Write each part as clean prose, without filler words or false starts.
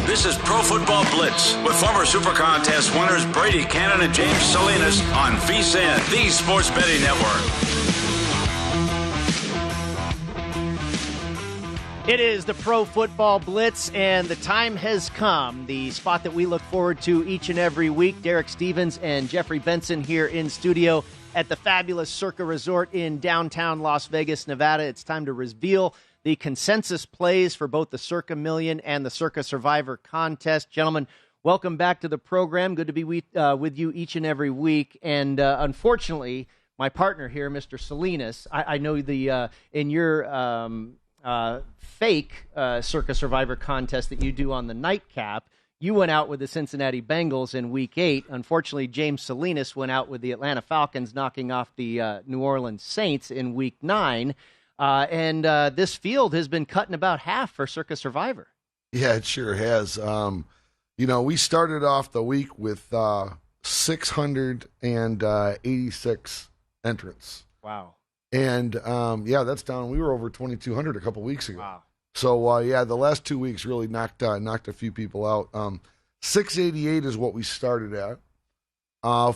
This is Pro Football Blitz with former Super Contest winners Brady, Kannon, and James Salinas on VSiN, the Sports Betting Network. It is the Pro Football Blitz, and the time has come. The spot that we look forward to each and every week. Derek Stevens and Jeffrey Benson here in studio at the fabulous Circa Resort in downtown Las Vegas, Nevada. It's time to reveal the consensus plays for both the Circa Million and the Circa Survivor contest. Gentlemen, welcome back to the program. Good to be with you each and every week. And unfortunately, my partner here, Mr. Salinas, I know in your fake Circa Survivor contest that you do on the nightcap, you went out with the Cincinnati Bengals in Week 8. Unfortunately, James Salinas went out with the Atlanta Falcons, knocking off the New Orleans Saints in Week 9. And this field has been cut in about half for Circa Survivor. Yeah, it sure has. We started off the week with 686 entrants. Wow. And, that's down. We were over 2,200 a couple weeks ago. Wow. So, the last 2 weeks really knocked a few people out. 688 is what we started at.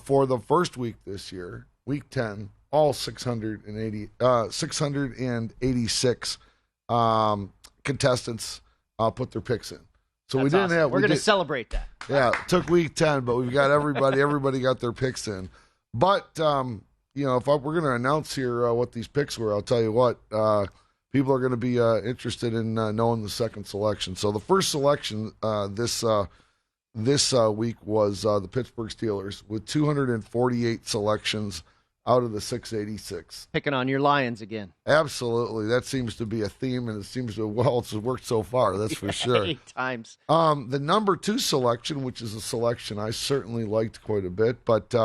For the first week this year, Week 10, all 686 contestants put their picks in. So That's we didn't awesome. have. We're going to celebrate that. Yeah, it took Week 10, but we've got everybody. Everybody got their picks in. But if we're going to announce here what these picks were, I'll tell you what. People are going to be interested in knowing the second selection. So the first selection this week was the Pittsburgh Steelers with 248 selections out of the 686. Picking on your Lions again. Absolutely. That seems to be a theme, and it seems to it's worked so far, that's for sure. 8 times. The number 2 selection, which is a selection I certainly liked quite a bit, but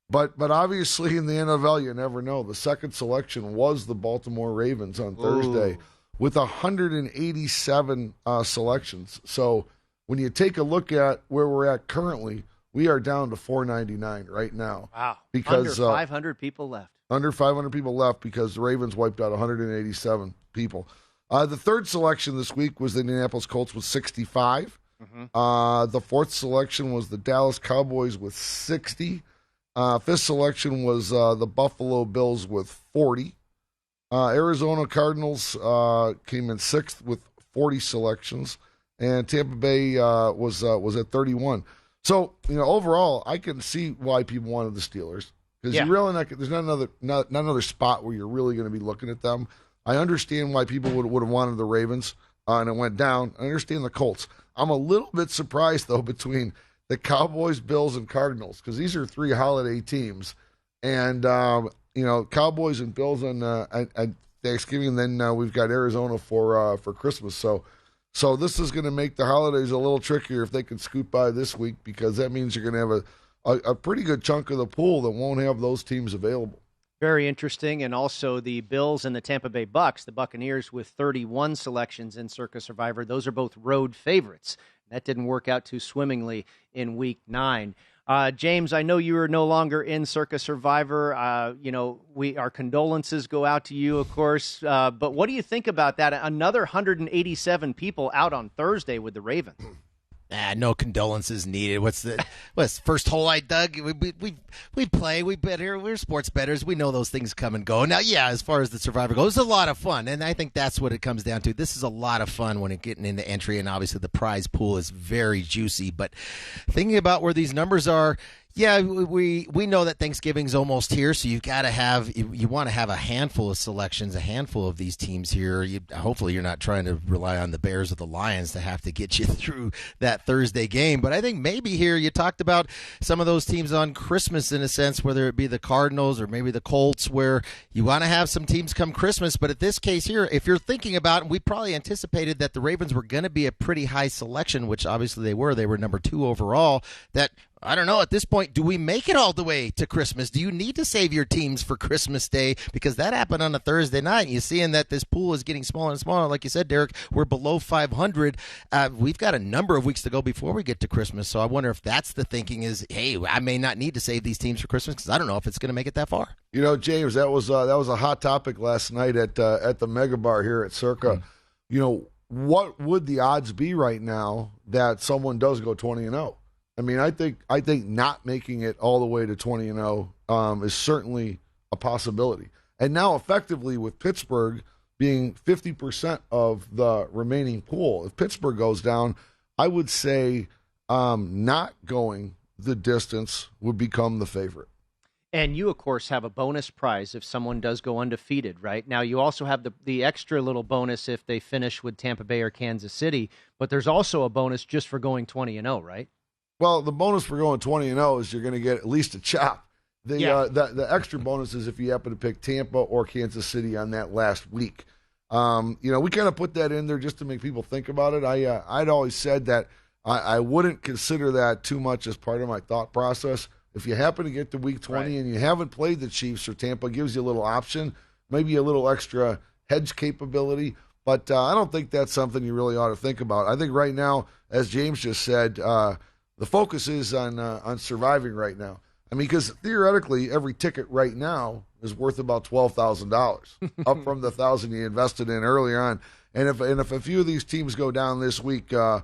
obviously in the NFL, you never know. The second selection was the Baltimore Ravens on Thursday with 187 selections. So when you take a look at where we're at currently, we are down to 499 right now. Wow. Because under 500 people left. Under 500 people left because the Ravens wiped out 187 people. The third selection this week was the Indianapolis Colts with 65. Mm-hmm. The fourth selection was the Dallas Cowboys with 60. Fifth selection was the Buffalo Bills with 40. Arizona Cardinals came in 6th with 40 selections, and Tampa Bay was at 31. So overall, I can see why people wanted the Steelers because you really there's not another spot where you're really going to be looking at them. I understand why people would have wanted the Ravens, and it went down. I understand the Colts. I'm a little bit surprised though between the Cowboys, Bills, and Cardinals, because these are 3 holiday teams. And, Cowboys and Bills on Thanksgiving, and then we've got Arizona for Christmas. So this is going to make the holidays a little trickier if they can scoot by this week, because that means you're going to have a pretty good chunk of the pool that won't have those teams available. Very interesting. And also the Bills and the Tampa Bay Bucks, the Buccaneers with 31 selections in Circa Survivor. Those are both road favorites. That didn't work out too swimmingly in Week 9. James, I know you are no longer in Circa Survivor. Our condolences go out to you, of course. But what do you think about that? Another 187 people out on Thursday with the Ravens. No condolences needed. What's the first hole I dug? We play. We bet here. We're sports bettors. We know those things come and go. Now, as far as the Survivor goes, it's a lot of fun, and I think that's what it comes down to. This is a lot of fun when it's getting into entry, and obviously the prize pool is very juicy. But thinking about where these numbers are, we know that Thanksgiving's almost here, so you want to have a handful of selections, a handful of these teams here. Hopefully you're not trying to rely on the Bears or the Lions to have to get you through that Thursday game. But I think maybe here you talked about some of those teams on Christmas in a sense, whether it be the Cardinals or maybe the Colts, where you want to have some teams come Christmas. But at this case here, if you're thinking about, we probably anticipated that the Ravens were going to be a pretty high selection, which obviously they were. They were number 2 overall. That I don't know, at this point, do we make it all the way to Christmas? Do you need to save your teams for Christmas Day? Because that happened on a Thursday night. You're seeing that this pool is getting smaller and smaller. Like you said, Derek, we're below 500. We've got a number of weeks to go before we get to Christmas. So I wonder if that's the thinking is, hey, I may not need to save these teams for Christmas because I don't know if it's going to make it that far. James, that was a hot topic last night at the Mega Bar here at Circa. what would the odds be right now that someone does go 20-0? I mean, I think not making it all the way to 20-0 is certainly a possibility. And now, effectively, with Pittsburgh being 50% of the remaining pool, if Pittsburgh goes down, I would say not going the distance would become the favorite. And you, of course, have a bonus prize if someone does go undefeated, right? Now, you also have the extra little bonus if they finish with Tampa Bay or Kansas City, but there's also a bonus just for going 20-0, right? Well, the bonus for going 20-0 is you're going to get at least a chop. The extra bonus is if you happen to pick Tampa or Kansas City on that last week. We kind of put that in there just to make people think about it. I'd always said that I wouldn't consider that too much as part of my thought process. If you happen to get to week 20 and you haven't played the Chiefs or Tampa, gives you a little option, maybe a little extra hedge capability. But I don't think that's something you really ought to think about. I think right now, as James just said, the focus is on surviving right now. I mean, because theoretically, every ticket right now is worth about $12,000, up from the $1,000 you invested in earlier on. And if a few of these teams go down this week, then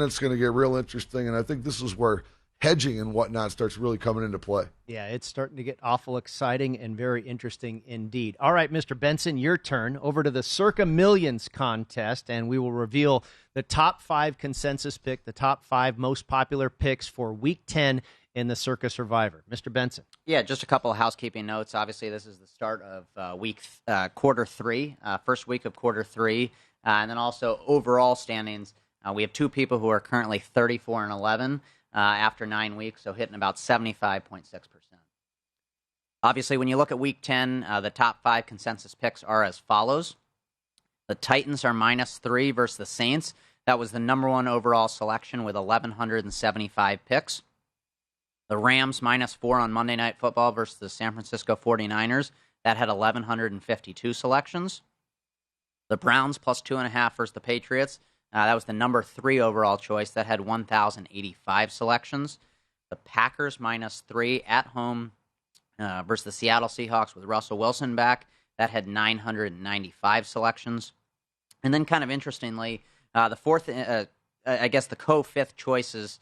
it's going to get real interesting. And I think this is where hedging and whatnot starts really coming into play. Yeah, it's starting to get awful exciting and very interesting indeed. All right, Mr. Benson, your turn. Over to the Circa Millions contest, and we will reveal the top 5 consensus pick, the top 5 most popular picks for Week 10 in the Circa Survivor. Mr. Benson. Yeah, just a couple of housekeeping notes. Obviously, this is the start of quarter 3, first week of quarter 3, and then also overall standings. We have 2 people who are currently 34-11. After 9 weeks, so hitting about 75.6%. Obviously, when you look at Week 10, the top 5 consensus picks are as follows. The Titans are -3 versus the Saints. That was the number 1 overall selection with 1,175 picks. The Rams -4 on Monday Night Football versus the San Francisco 49ers. That had 1,152 selections. The Browns +2.5 versus the Patriots. That was the number 3 overall choice. That had 1,085 selections. The Packers -3 at home versus the Seattle Seahawks with Russell Wilson back. That had 995 selections. And then kind of interestingly, the fourth, I guess the co-fifth choices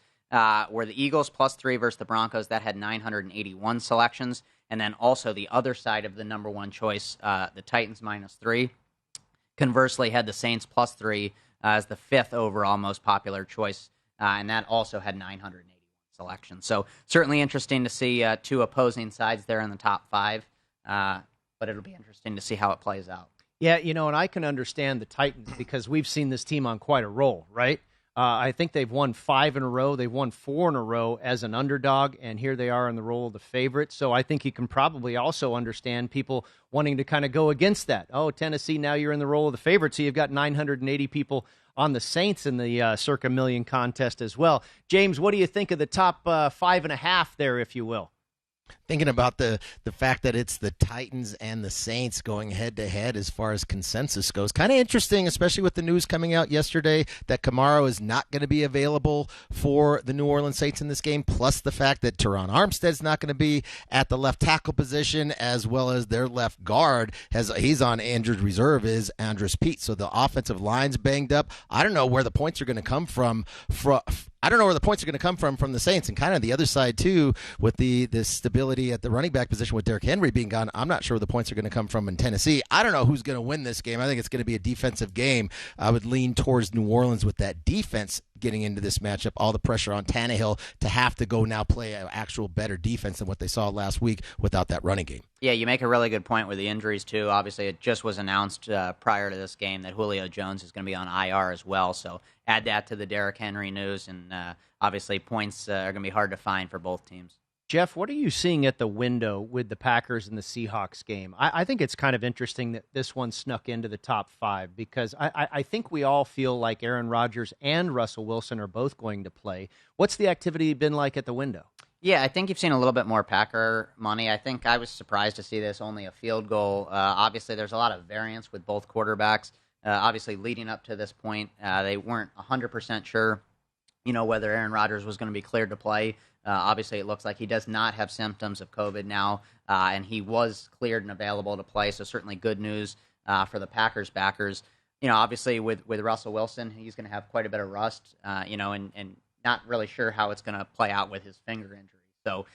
were the Eagles +3 versus the Broncos. That had 981 selections. And then also the other side of the number 1 choice, the Titans -3. Conversely, had the Saints +3 as the 5th overall most popular choice, and that also had 981 selections. So certainly interesting to see 2 opposing sides there in the top 5, but it'll be interesting to see how it plays out. Yeah, and I can understand the Titans because we've seen this team on quite a roll, right? I think they've won 5 in a row. They've won 4 in a row as an underdog, and here they are in the role of the favorite. So I think you can probably also understand people wanting to kind of go against that. Oh, Tennessee, now you're in the role of the favorite, so you've got 980 people on the Saints in the Circa Million contest as well. James, what do you think of the top 5.5 there, if you will? Thinking about the fact that it's the Titans and the Saints going head-to-head as far as consensus goes. Kind of interesting, especially with the news coming out yesterday that Kamara is not going to be available for the New Orleans Saints in this game, plus the fact that Teron Armstead's not going to be at the left tackle position, as well as their left guard. He's on injured reserve, is Andres Pete. So the offensive line's banged up. I don't know where the points are going to come from. I don't know where the points are going to come from the Saints, and kind of the other side too, with the stability at the running back position with Derrick Henry being gone. I'm not sure where the points are going to come from in Tennessee. I don't know who's going to win this game. I think it's going to be a defensive game. I would lean towards New Orleans with that defense getting into this matchup. All the pressure on Tannehill to have to go now play an actual better defense than what they saw last week without that running game. Yeah, you make a really good point with the injuries too. Obviously, it just was announced prior to this game that Julio Jones is going to be on IR as well. So add that to the Derrick Henry news, and obviously points are going to be hard to find for both teams. Jeff, what are you seeing at the window with the Packers and the Seahawks game? I think it's kind of interesting that this one snuck into the top 5 because I think we all feel like Aaron Rodgers and Russell Wilson are both going to play. What's the activity been like at the window? Yeah, I think you've seen a little bit more Packer money. I think I was surprised to see this only a field goal. Obviously, there's a lot of variance with both quarterbacks. Obviously, leading up to this point, they weren't 100% sure, whether Aaron Rodgers was going to be cleared to play. Obviously, it looks like he does not have symptoms of COVID now, and he was cleared and available to play, so certainly good news for the Packers backers. obviously with Russell Wilson, he's going to have quite a bit of rust, and not really sure how it's going to play out with his finger injury. So,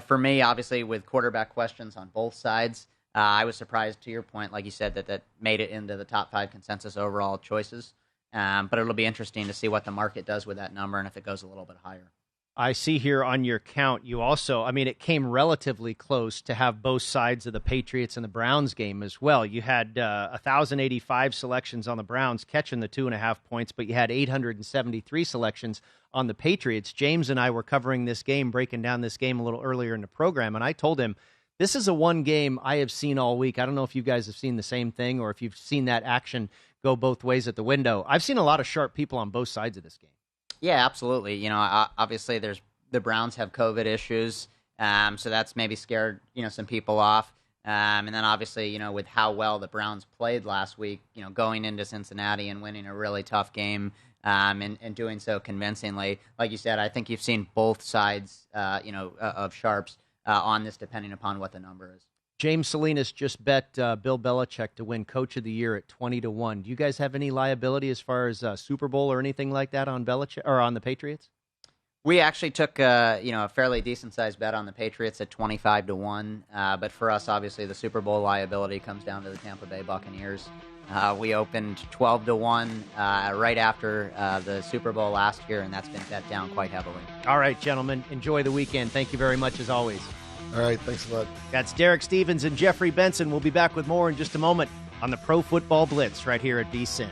for me, obviously with quarterback questions on both sides, I was surprised, to your point, like you said, that made it into the top 5 consensus overall choices. But it'll be interesting to see what the market does with that number and if it goes a little bit higher. I see here on your count, you also, it came relatively close to have both sides of the Patriots and the Browns game as well. You had 1,085 selections on the Browns catching the 2.5 points, but you had 873 selections on the Patriots. James and I were covering this game, breaking down this game a little earlier in the program, and I told him, this is a one game I have seen all week. I don't know if you guys have seen the same thing or if you've seen that action go both ways at the window. I've seen a lot of sharp people on both sides of this game. Yeah, absolutely. Obviously the Browns have COVID issues, so that's maybe scared, some people off. And then obviously, with how well the Browns played last week, going into Cincinnati and winning a really tough game, and doing so convincingly. Like you said, I think you've seen both sides, of sharps on this, depending upon what the number is. James Salinas just bet Bill Belichick to win Coach of the Year at 20-1. Do you guys have any liability as far as Super Bowl or anything like that on Belichick or on the Patriots? We actually took a fairly decent sized bet on the Patriots at 25-1. But for us, obviously, the Super Bowl liability comes down to the Tampa Bay Buccaneers. We opened 12-1 right after the Super Bowl last year, and that's been bet down quite heavily. All right, gentlemen, enjoy the weekend. Thank you very much as always. All right, thanks a lot. That's Derek Stevens and Jeffrey Benson. We'll be back with more in just a moment on the Pro Football Blitz right here at VSiN.